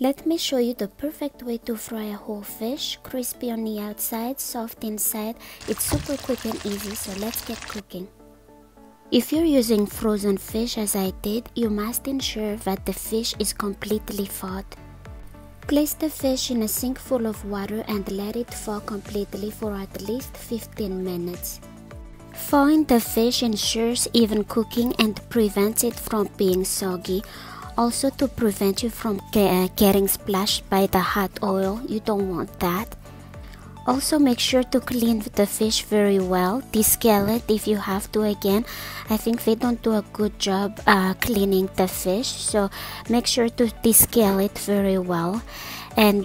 Let me show you the perfect way to fry a whole fish, crispy on the outside, soft inside. It's super quick and easy, so let's get cooking. If you're using frozen fish as I did, you must ensure that the fish is completely thawed. Place the fish in a sink full of water and let it thaw completely for at least 15 minutes. Thawing the fish ensures even cooking and prevents it from being soggy. Also, to prevent you from getting splashed by the hot oil, you don't want that. Also, make sure to clean the fish very well. Descale it if you have to again. I think they don't do a good job cleaning the fish, so make sure to descale it very well. And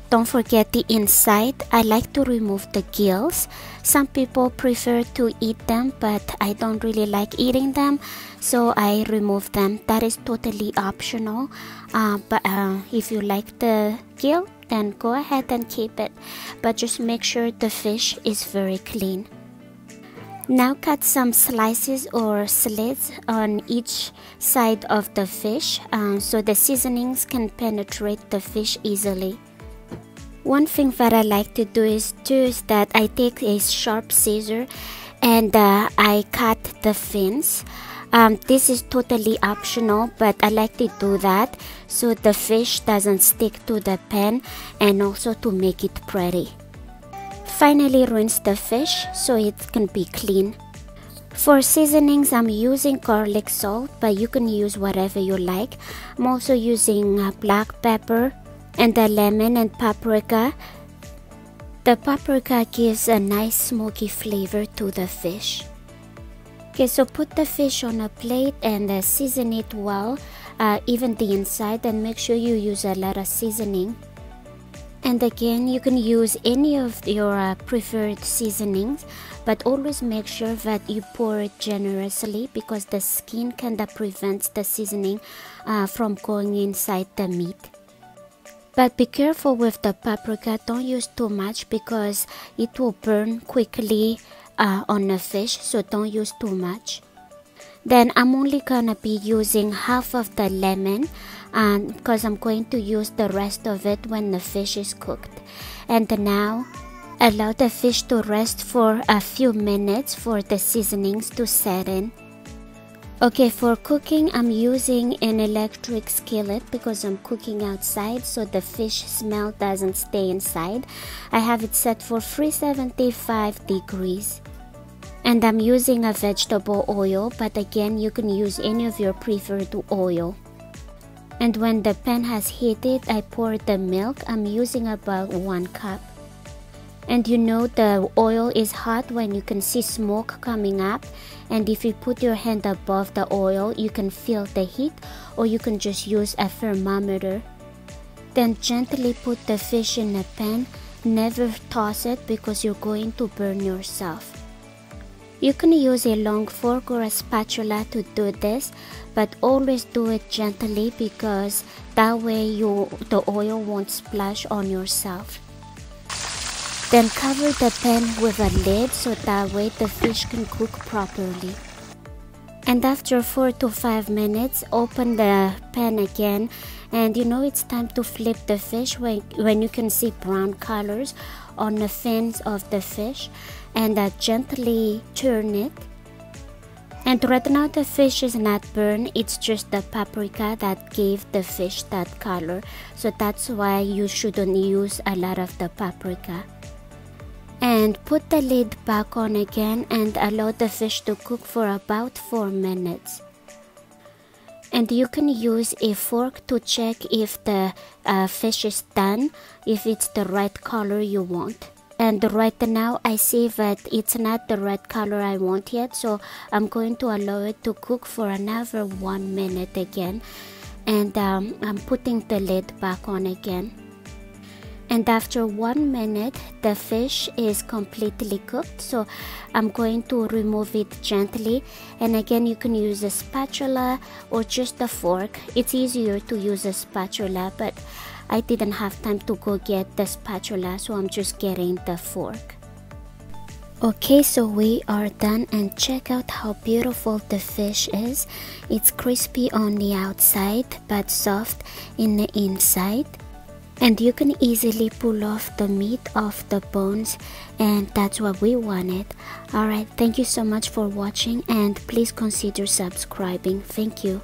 don't forget the inside. I like to remove the gills. Some people prefer to eat them, but I don't really like eating them, so I remove them. That is totally optional. But if you like the gill, then go ahead and keep it. But just make sure the fish is very clean. Now cut some slices or slits on each side of the fish so the seasonings can penetrate the fish easily. One thing that I like to do is that I take a sharp scissor and I cut the fins. This is totally optional, but I like to do that so the fish doesn't stick to the pan and also to make it pretty. Finally, rinse the fish so it can be clean. For seasonings, I'm using garlic salt, but you can use whatever you like. I'm also using black pepper and the lemon and paprika. The paprika gives a nice smoky flavor to the fish. Okay, so put the fish on a plate and season it well, even the inside, and make sure you use a lot of seasoning. And again, you can use any of your preferred seasonings, but always make sure that you pour it generously because the skin kinda prevents the seasoning from going inside the meat. But be careful with the paprika, don't use too much because it will burn quickly on the fish, so don't use too much. Then I'm only gonna be using half of the lemon because I'm going to use the rest of it when the fish is cooked. And now allow the fish to rest for a few minutes for the seasonings to set in. Okay, for cooking, I'm using an electric skillet because I'm cooking outside so the fish smell doesn't stay inside. I have it set for 375 degrees. And I'm using a vegetable oil, but again, you can use any of your preferred oil. And when the pan has heated, I pour the milk. I'm using about 1 cup. And you know the oil is hot when you can see smoke coming up. And if you put your hand above the oil, you can feel the heat, or you can just use a thermometer. Then gently put the fish in a pan. Never toss it because you're going to burn yourself. You can use a long fork or a spatula to do this, but always do it gently because that way the oil won't splash on yourself. Then cover the pan with a lid so that way the fish can cook properly. And after 4 to 5 minutes, open the pan again, and you know it's time to flip the fish when you can see brown colors on the fins of the fish, and gently turn it. And right now the fish is not burned, it's just the paprika that gave the fish that color, so that's why you shouldn't use a lot of the paprika. And put the lid back on again and allow the fish to cook for about 4 minutes. And you can use a fork to check if the fish is done, if it's the right color you want. And right now I see that it's not the right color I want yet, so I'm going to allow it to cook for another 1 minute again. And I'm putting the lid back on again. And after 1 minute, the fish is completely cooked, so I'm going to remove it gently. And again, you can use a spatula or just a fork. It's easier to use a spatula, but I didn't have time to go get the spatula, so I'm just getting the fork. Okay, so we are done, and check out how beautiful the fish is. It's crispy on the outside but soft in the inside. And you can easily pull off the meat off the bones, and that's what we wanted. Alright, thank you so much for watching, and please consider subscribing. Thank you.